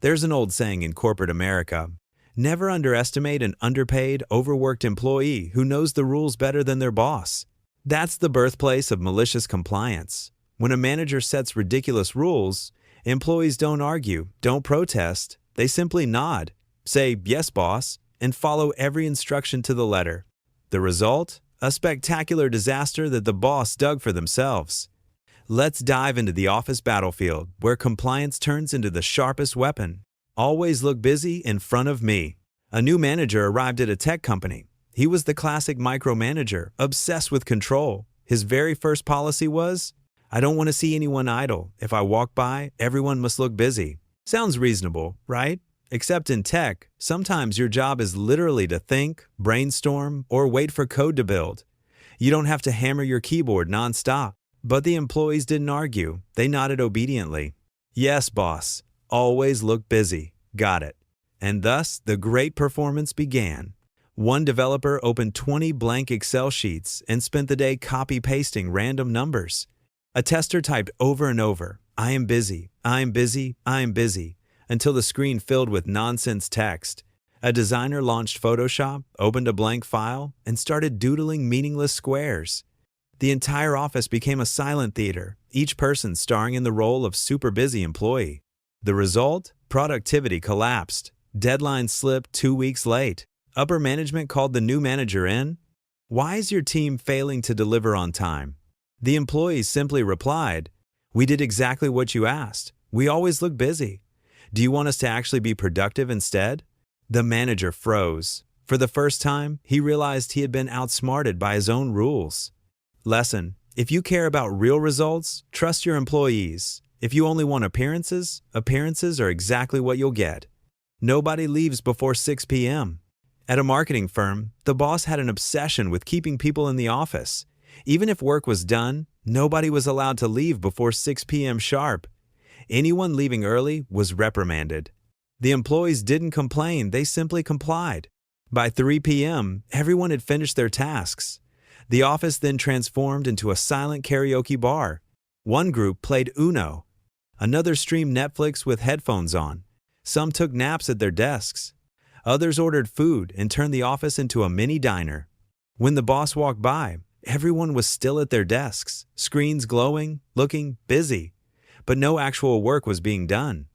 There's an old saying in corporate America: never underestimate an underpaid, overworked employee who knows the rules better than their boss. That's the birthplace of malicious compliance. When a manager sets ridiculous rules, employees don't argue, don't protest, they simply nod, say, "Yes, boss," and follow every instruction to the letter. The result? A spectacular disaster that the boss dug for themselves. Let's dive into the office battlefield, where compliance turns into the sharpest weapon. Always look busy in front of me. A new manager arrived at a tech company. He was the classic micromanager, obsessed with control. His very first policy was, "I don't want to see anyone idle. If I walk by, everyone must look busy." Sounds reasonable, right? Except in tech, sometimes your job is literally to think, brainstorm, or wait for code to build. You don't have to hammer your keyboard nonstop. But the employees didn't argue. They nodded obediently. "Yes, boss. Always look busy." Got it. And thus, the great performance began. One developer opened 20 blank Excel sheets and spent the day copy-pasting random numbers. A tester typed over and over, "I am busy, I am busy, I am busy," until the screen filled with nonsense text. A designer launched Photoshop, opened a blank file, and started doodling meaningless squares. The entire office became a silent theater, each person starring in the role of super busy employee. The result? Productivity collapsed. Deadlines slipped 2 weeks late. Upper management called the new manager in. "Why is your team failing to deliver on time?" The employees simply replied, "We did exactly what you asked. We always look busy. Do you want us to actually be productive instead?" The manager froze. For the first time, he realized he had been outsmarted by his own rules. Lesson: if you care about real results, trust your employees. If you only want appearances, appearances are exactly what you'll get. Nobody leaves before 6 p.m. At a marketing firm, the boss had an obsession with keeping people in the office. Even if work was done, nobody was allowed to leave before 6 p.m. sharp. Anyone leaving early was reprimanded. The employees didn't complain, they simply complied. By 3 p.m., everyone had finished their tasks. The office then transformed into a silent karaoke bar. One group played Uno. Another streamed Netflix with headphones on. Some took naps at their desks. Others ordered food and turned the office into a mini diner. When the boss walked by, everyone was still at their desks, screens glowing, looking busy. But no actual work was being done.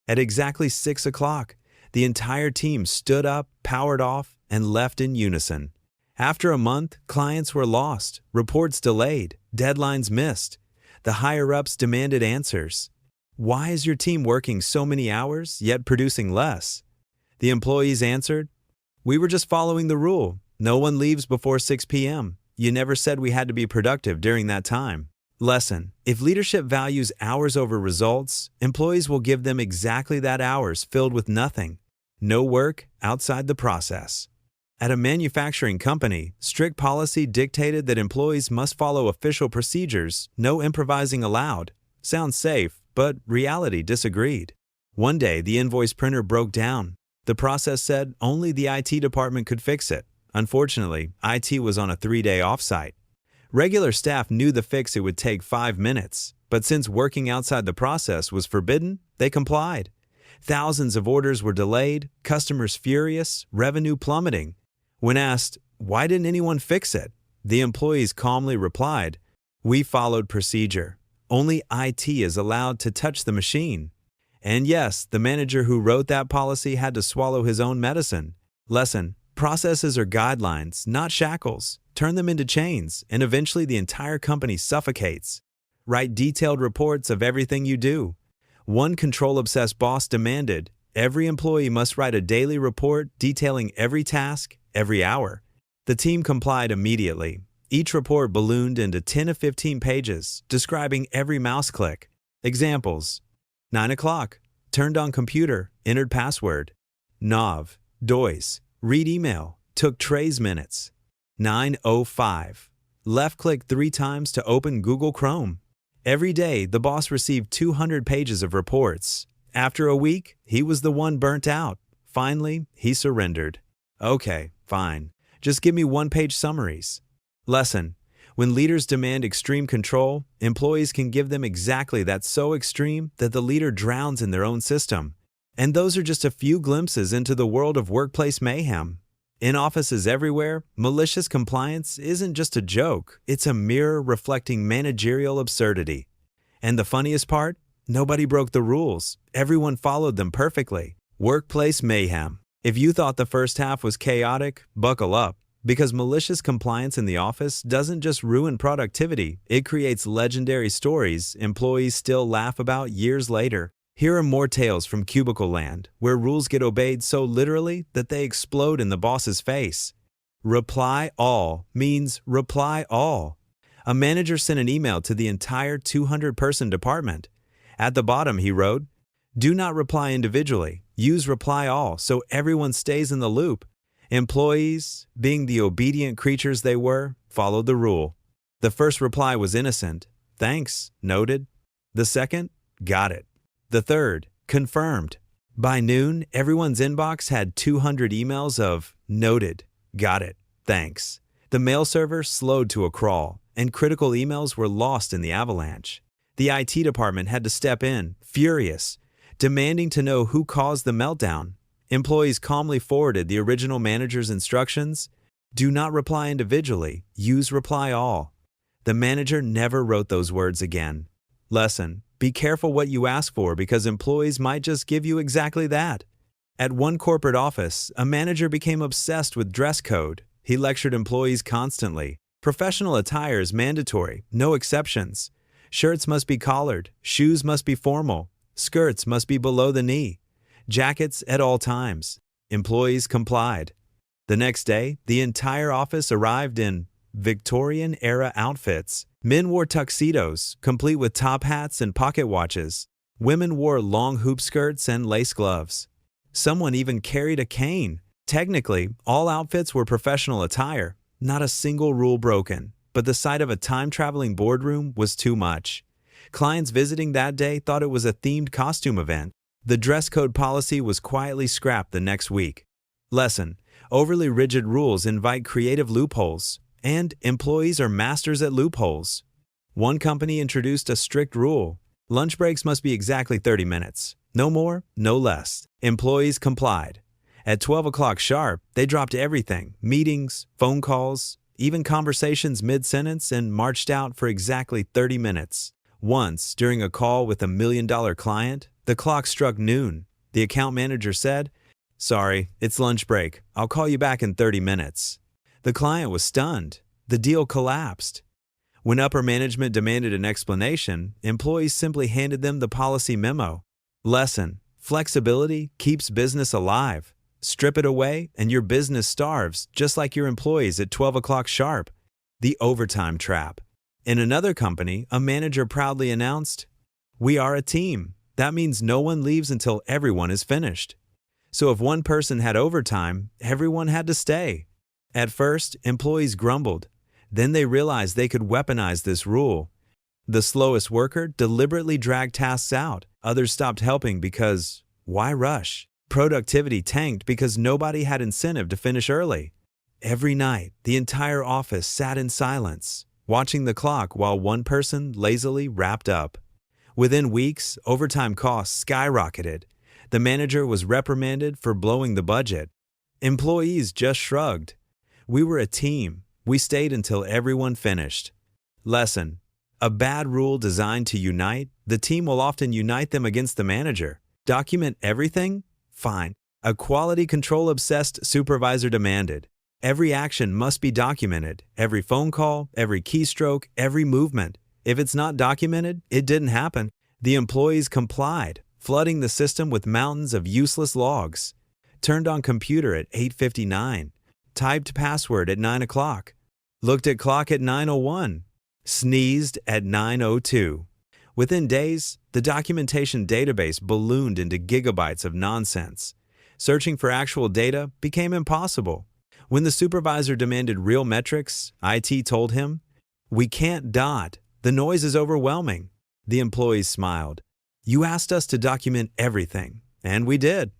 At exactly 6 o'clock, the entire team stood up, powered off, and left in unison. After a month, clients were lost, reports delayed, deadlines missed. The higher-ups demanded answers. Why is your team working so many hours, yet producing less? The employees answered, "We were just following the rule. No one leaves before 6 p.m. You never said we had to be productive during that time." Lesson: if leadership values hours over results, employees will give them exactly that hours filled with nothing. No work outside the process. At a manufacturing company, strict policy dictated that employees must follow official procedures, no improvising allowed. Sounds safe, but reality disagreed. One day, the invoice printer broke down. The process said only the IT department could fix it. Unfortunately, IT was on a 3-day offsite. Regular staff knew the fix it would take 5 minutes, but since working outside the process was forbidden, they complied. Thousands of orders were delayed, customers furious, revenue plummeting. When asked, "Why didn't anyone fix it?" the employees calmly replied, "We followed procedure. Only IT is allowed to touch the machine." And yes, the manager who wrote that policy had to swallow his own medicine. Lesson: processes are guidelines, not shackles. Turn them into chains, and eventually the entire company suffocates. Write detailed reports of everything you do. One control-obsessed boss demanded, every employee must write a daily report detailing every task, every hour. The team complied immediately. Each report ballooned into 10 to 15 pages, describing every mouse click. Examples: 9 o'clock, turned on computer, entered password. Nav, DOIS, read email, took trays minutes. 9:05, left-click 3 times to open Google Chrome. Every day, the boss received 200 pages of reports. After a week, he was the one burnt out. Finally, he surrendered. "Okay, fine. Just give me 1-page summaries." Lesson: when leaders demand extreme control, employees can give them exactly that, so extreme that the leader drowns in their own system. And those are just a few glimpses into the world of workplace mayhem. In offices everywhere, malicious compliance isn't just a joke, it's a mirror reflecting managerial absurdity. And the funniest part? Nobody broke the rules. Everyone followed them perfectly. Workplace mayhem. If you thought the first half was chaotic, buckle up. Because malicious compliance in the office doesn't just ruin productivity, it creates legendary stories employees still laugh about years later. Here are more tales from cubicle land, where rules get obeyed so literally that they explode in the boss's face. Reply all means reply all. A manager sent an email to the entire 200-person department. At the bottom, he wrote, "Do not reply individually. Use reply all so everyone stays in the loop." Employees, being the obedient creatures they were, followed the rule. The first reply was innocent. "Thanks, noted." The second, "Got it." The third, "Confirmed." By noon, everyone's inbox had 200 emails of "Noted, got it, thanks." The mail server slowed to a crawl, and critical emails were lost in the avalanche. The IT department had to step in, furious, demanding to know who caused the meltdown. Employees calmly forwarded the original manager's instructions. Do not reply individually, use reply all. The manager never wrote those words again. Lesson: be careful what you ask for because employees might just give you exactly that. At one corporate office, a manager became obsessed with dress code. He lectured employees constantly. Professional attire is mandatory, no exceptions. Shirts must be collared, shoes must be formal, skirts must be below the knee. Jackets at all times. Employees complied. The next day, the entire office arrived in Victorian-era outfits. Men wore tuxedos, complete with top hats and pocket watches. Women wore long hoop skirts and lace gloves. Someone even carried a cane. Technically, all outfits were professional attire, not a single rule broken. But the sight of a time-traveling boardroom was too much. Clients visiting that day thought it was a themed costume event. The dress code policy was quietly scrapped the next week. Lesson: overly rigid rules invite creative loopholes, and employees are masters at loopholes. One company introduced a strict rule. Lunch breaks must be exactly 30 minutes. No more, no less. Employees complied. At 12 o'clock sharp, they dropped everything, meetings, phone calls, even conversations mid-sentence, and marched out for exactly 30 minutes. Once, during a call with a $1 million client, the clock struck noon. The account manager said, "Sorry, it's lunch break. I'll call you back in 30 minutes. The client was stunned. The deal collapsed. When upper management demanded an explanation, employees simply handed them the policy memo. Lesson: flexibility keeps business alive. Strip it away and your business starves, just like your employees at 12 o'clock sharp. The overtime trap. In another company, a manager proudly announced, "We are a team. That means no one leaves until everyone is finished." So if one person had overtime, everyone had to stay. At first, employees grumbled. Then they realized they could weaponize this rule. The slowest worker deliberately dragged tasks out. Others stopped helping because, why rush? Productivity tanked because nobody had incentive to finish early. Every night, the entire office sat in silence, watching the clock while one person lazily wrapped up. Within weeks, overtime costs skyrocketed. The manager was reprimanded for blowing the budget. Employees just shrugged. We were a team. We stayed until everyone finished. Lesson: a bad rule designed to unite, the team will often unite them against the manager. Document everything? Fine. A quality control-obsessed supervisor demanded. Every action must be documented. Every phone call, every keystroke, every movement. If it's not documented, it didn't happen. The employees complied, flooding the system with mountains of useless logs. Turned on computer at 8:59. Typed password at 9 o'clock. Looked at clock at 9:01. Sneezed at 9:02. Within days, the documentation database ballooned into gigabytes of nonsense. Searching for actual data became impossible. When the supervisor demanded real metrics, IT told him, "We can't dot. The noise is overwhelming." The employees smiled. "You asked us to document everything, and we did."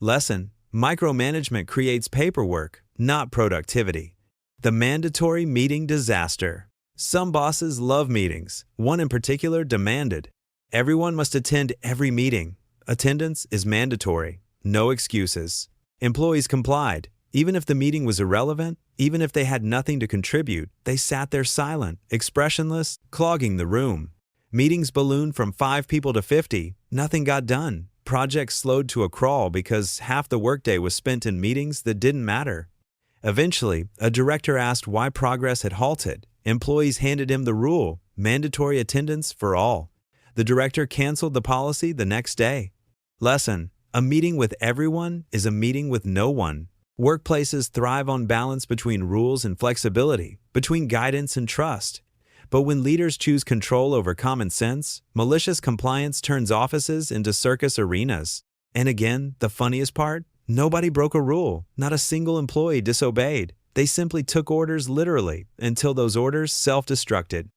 Lesson: micromanagement creates paperwork, not productivity. The mandatory meeting disaster. Some bosses love meetings. One in particular demanded, "Everyone must attend every meeting. Attendance is mandatory. No excuses. Employees complied. Even if the meeting was irrelevant, even if they had nothing to contribute, they sat there silent, expressionless, clogging the room. Meetings ballooned from 5 people to 50. Nothing got done. Projects slowed to a crawl because half the workday was spent in meetings that didn't matter. Eventually, a director asked why progress had halted. Employees handed him the rule: mandatory attendance for all. The director canceled the policy the next day. Lesson: a meeting with everyone is a meeting with no one. Workplaces thrive on balance between rules and flexibility, between guidance and trust. But when leaders choose control over common sense, malicious compliance turns offices into circus arenas. And again, the funniest part? Nobody broke a rule. Not a single employee disobeyed. They simply took orders literally until those orders self-destructed.